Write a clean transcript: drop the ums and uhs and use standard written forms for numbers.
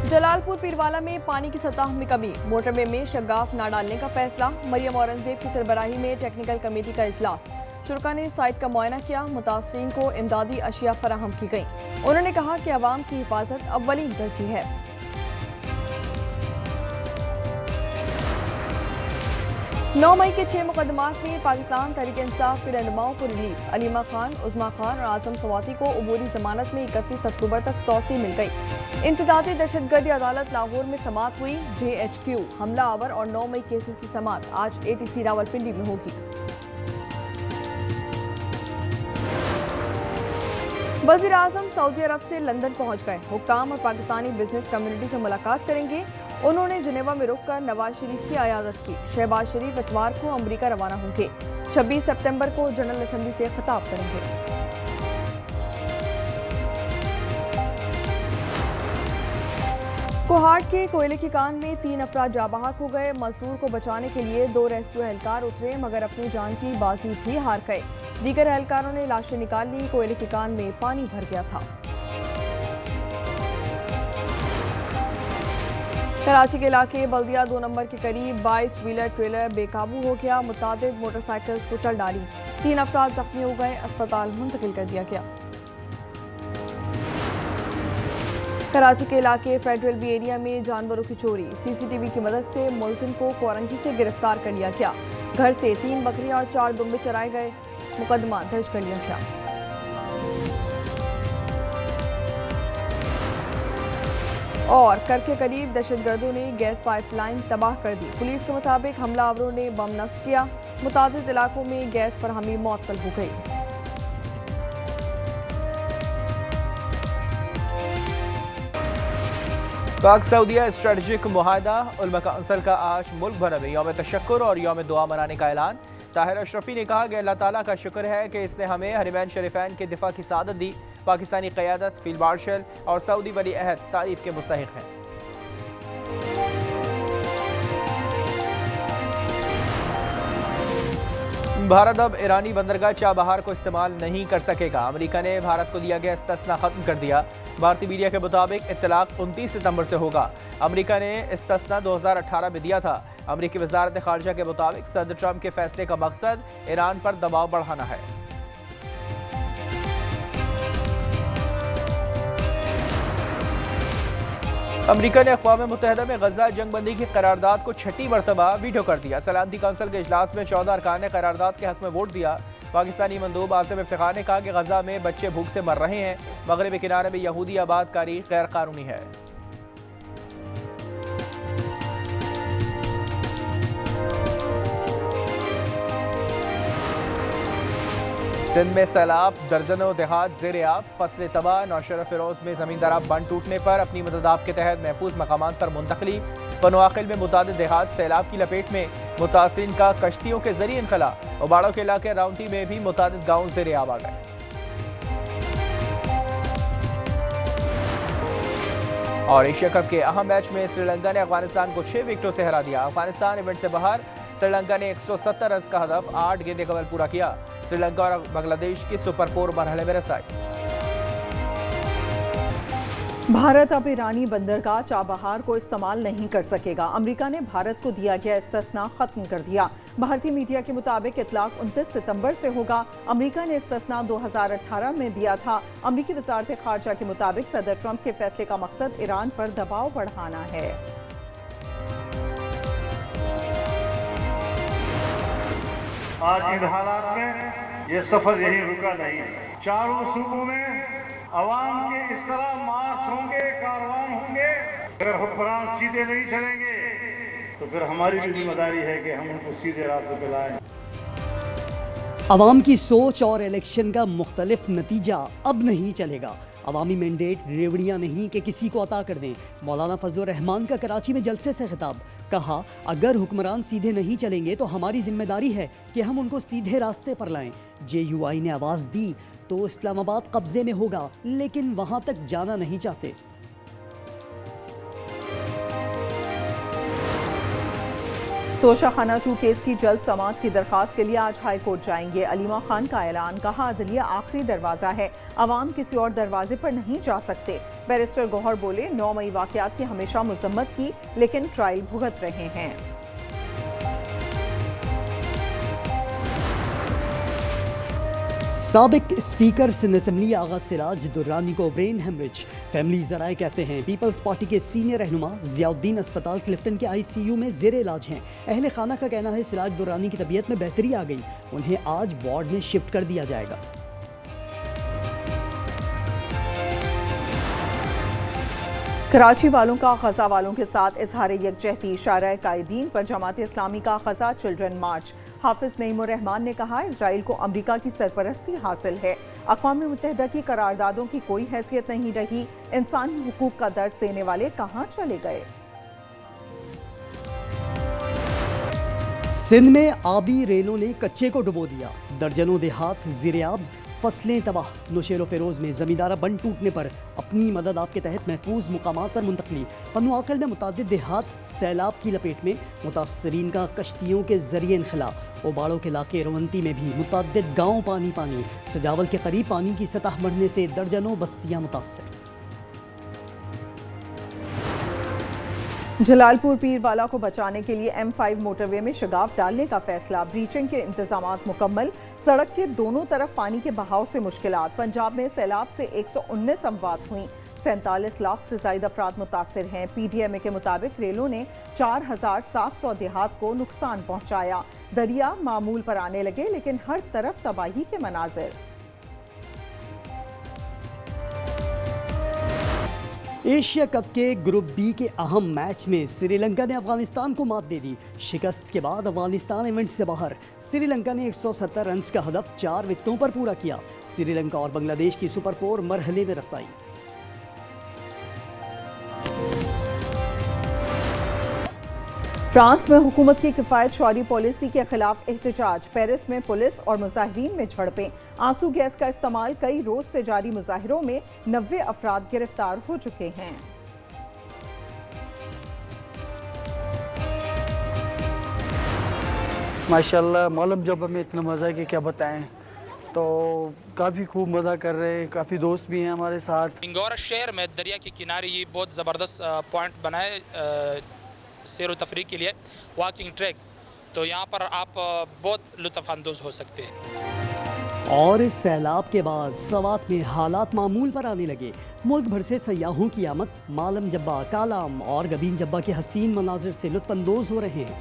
जलालपुर पीरवाला में पानी की सतह में कमी, मोटरवे में शगाफ न डालने का फैसला। मरियम औरंगजेब की सरबराही में टेक्निकल कमेटी का इजलास। शुरा ने साइट का मुआयना किया, मुतासरीन को इमदादी अशिया फराहम की गई। उन्होंने कहा कि अवाम की हिफाजत अव्वलीन तरजीह है। 9 मई के 6 मुकदमात में पाकिस्तान तहरीक इंसाफ के रहनुमाओं को रिलीफ। अलीमा खान, उस्मा खान और आजम सवाती को अबूरी जमानत में 31 अक्टूबर तक तौसी मिल गई। इंतदादी दहशतगर्दी अदालत लाहौर में समात हुई। JHQ हमला आवर और 9 मई केसेस की समात आज ATC रावलपिंडी में होगी। वज़ीर आज़म सऊदी अरब से लंदन पहुंच गए। हुक्काम और पाकिस्तानी बिजनेस कम्युनिटी से मुलाकात करेंगे। उन्होंने जिनेवा में रुककर नवाज शरीफ की अयादत की। शहबाज शरीफ इतवार को अमरीका रवाना होंगे। 26 सितंबर को जनरल असम्बली से खिताब करेंगे। कोहाट के कोयले की कान में 3 अफराद जाबाहक हो गए। मजदूर को बचाने के लिए 2 रेस्क्यू एहलकार उतरे मगर अपनी जान की बाजी भी हार गए। दीगर एहलकारों ने लाशें निकाल ली। कोयले की कान में पानी भर गया था। कराची के इलाके बल्दिया 2 नंबर के करीब 22 व्हीलर ट्रेलर बेकाबू हो गया। मुतादिद मोटरसाइकिल्स को चल डाली। 3 अफराद जख्मी हो गए। अस्पताल मुंतकिल कर दिया गया। कराची के इलाके फेडरल बी एरिया में जानवरों की चोरी। CCTV की मदद से मुलजिम को कोरंगी से गिरफ्तार कर लिया गया। घर से 3 बकरियां और 4 दुम्बे चराए गए। मुकदमा दर्ज कर लिया गया। और कर के करीब दहशतगर्दों ने गैस पाइपलाइन तबाह कर दी। पुलिस के मुताबिक हमलावरों ने बम नस्ब किया। मुतादिद इलाकों में गैस फराहमी मुअत्तल हो गई। पाक सऊदीया स्ट्रेटजिक मुआहदा। उलमा काउंसिल का आज मुल्क भर में यौम तशक्कुर और यौम दुआ मनाने का ऐलान। ताहिर अशरफी ने कहा कि अल्लाह ताला का शुक्र है कि इसने हमें हरमैन शरीफैन के दिफा की सादत दी। पाकिस्तानी क़यादत, फील्ड मार्शल और सऊदी वली अहद तारीफ के मुस्तहिक हैं। भारत अब ईरानी बंदरगाह चाबहार को इस्तेमाल नहीं कर सकेगा। अमेरिका ने भारत को दिया गया इस्तिस्ना खत्म कर दिया। भारतीय मीडिया के मुताबिक इत्तलाक 29 सितंबर से होगा। अमेरिका ने इस्तिस्ना 2018 में दिया था। अमेरिकी वजारत खारजा के मुताबिक सदर ट्रंप के फैसले का मकसद ईरान पर दबाव बढ़ाना है। अमेरिका ने अक़वाम मुत्तहिदा में गजा जंगबंदी की करारदाद को 6ठी मरतबा वीटो कर दिया। सलामती कौंसिल के इजलास में 14 अरकान ने करारदाद के हक में वोट दिया। पाकिस्तानी मंदूब आसिम इफ्तिखार ने कहा कि गजा में बच्चे भूख से मर रहे हैं। मगरबी किनारे में यहूदी आबादकारी गैर कानूनी है। सिंध में सैलाब, दर्जनों देहात ज़ेर आब, फसलें तबाह। नौशहरा फिरोज में ज़मीन दराब बंद टूटने पर अपनी मददाब के तहत महफूज मकामात पर मुंतकली। पनवाकिल में मुतादिद देहात सैलाब की लपेट में। मुतासिरीन का कश्तियों के जरिए इनखला। उबाड़ों के इलाके राउंटी में भी मुतादिद गाँव ज़ेर आब आ गए। और एशिया कप के अहम मैच में श्रीलंका ने अफगानिस्तान को 6 विकेटों से हरा दिया। अफगानिस्तान इवेंट से बाहर। श्रीलंका ने 170 रन का हदफ 8 गेंदें कबल पूरा किया। श्रीलंका और बांग्लादेश की सुपर 4 मरहले में रसाई। भारत अब ईरानी बंदरगाह चाबहार को इस्तेमाल नहीं कर सकेगा। अमेरिका ने भारत को दिया गया इस्तिस्ना खत्म कर दिया। भारतीय मीडिया के मुताबिक इतलाक 29 सितंबर से होगा। अमेरिका ने इस्तिस्ना 2018 में दिया था। अमेरिकी वजारत खारजा के मुताबिक सदर ट्रंप के फैसले का मकसद ईरान पर दबाव बढ़ाना है। आज इन हालात में ये सफर यही रुका नहीं। चारों सूबों में अवाम के इस तरह मार्च होंगे, कारवान होंगे। अगर हुक्मरान सीधे नहीं चलेंगे तो फिर हमारी भी जिम्मेदारी है कि हम उनको सीधे रास्ते पे लाएं। अवाम की सोच और इलेक्शन का मुख्तलिफ नतीजा अब नहीं चलेगा। अवामी मैंडेट रेवड़ियाँ नहीं कि किसी को अता कर दें। मौलाना फजलुर रहमान का कराची में जलसे से खिताब। कहा, अगर हुक्मरान सीधे नहीं चलेंगे तो हमारी जिम्मेदारी है कि हम उनको सीधे रास्ते पर लाएं। JUI ने आवाज़ दी तो इस्लामाबाद कब्जे में होगा, लेकिन वहाँ तक जाना नहीं चाहते। तोशाखाना 2 केस की जल्द समाअत की दरखास्त के लिए आज हाई कोर्ट जाएंगे। अलीमा खान का ऐलान, कहा अदलिया आखिरी दरवाजा है, आवाम किसी और दरवाजे पर नहीं जा सकते। बैरिस्टर गौहर बोले 9 मई वाकयात की हमेशा मजम्मत की, लेकिन ट्रायल भुगत रहे हैं। साबिक स्पीकर सिंध असम्बली आगा सिराज दुर्रानी को ब्रेन हेमरेज। फैमिली जराए कहते हैं पीपल्स पार्टी के सीनियर रहनुमा जियाउद्दीन अस्पताल क्लिफ्टन के ICU में जेर इलाज हैं। अहले खाना का कहना है सिराज दुर्रानी की तबीयत में बेहतरी आ गई, उन्हें आज वार्ड में शिफ्ट कर दिया जाएगा। कराची वालों का गजा वालों के साथ इजहार यकजहती, शारा कायदीन पर जमात इस्लामी का गजा चिल्ड्रन मार्च। हाफिज नईमुर रहमान ने कहा इसराइल को अमरीका की सरपरस्ती हासिल है, अक़वाम मुत्तहिदा की करारदादों की कोई हैसियत नहीं रही, इंसानी हुकूक का दर्स देने वाले कहाँ चले गए। सिंध में आबी रेलों ने कच्चे को डुबो दिया, दर्जनों देहात ज़ेर-ए-आब, फसलें तबाह। नौशेरो फेरोज में जमींदारा बंद टूटने पर अपनी मदद आपके तहत महफूज मुकामात पर मुंतकली। पनुआकल में मुतादिद देहात सैलाब की लपेट में, मुतासरीन का कश्तियों के जरिए इनखला। ओबाड़ों के इलाके रोवंती में भी मुतादिद गाँव पानी पानी। सजावल के करीब पानी की सतह बढ़ने से दर्जनों बस्तियाँ मुतासर। जलालपुर पीरवाला को बचाने के लिए M5 मोटरवे में शगाफ डालने का फैसला, ब्रीचिंग के इंतजामात मुकम्मल। सड़क के दोनों तरफ पानी के बहाव से मुश्किलात। पंजाब में सैलाब से 119 अमवात हुई, 47 लाख से ज्यादा अफराद मुतासिर हैं। PDMA के मुताबिक रेलों ने 4700 देहात को नुकसान पहुंचाया। दरिया मामूल पर आने लगे, लेकिन हर तरफ तबाही के मनाजिर। एशिया कप के ग्रुप बी के अहम मैच में श्रीलंका ने अफगानिस्तान को मात दे दी। शिकस्त के बाद अफगानिस्तान इवेंट से बाहर। श्रीलंका ने 170 रन का हदफ 4 विकेटों पर पूरा किया। श्रीलंका और बांग्लादेश की सुपर 4 मरहले में रसाई। फ्रांस में हुकूमत की किफ़ायत शौरी पॉलिसी के खिलाफ एहतजाज। पेरिस में पुलिस और मुजाहिरीन में झड़पें। आंसू गैस का इस्तेमाल। कई रोज से जारी मुजाहिरों में 90 अफराद गिरफ्तार हो चुके हैं। माशाल्लाह मौलम जब हमें इतना मज़ा है कि क्या बताएं। तो काफ़ी खूब मज़ा कर रहे हैं, काफ़ी दोस्त भी हैं हमारे साथ। इंगौरा शहर में दरिया के किनारे ये बहुत ज़बरदस्त पॉइंट बनाए सैर व तफरीह के लिए, वॉकिंग ट्रैक। तो यहाँ पर आप बहुत लुत्फ़ अंदोज़ हो सकते हैं। और इस सैलाब के बाद सवात में हालात मामूल पर आने लगे। मुल्क भर से सयाहों की आमद। मालम जब्बा, कालाम और गबीन जब्बा के हसीन मनाजिर से लुत्फ़ अंदोज़ हो रहे हैं।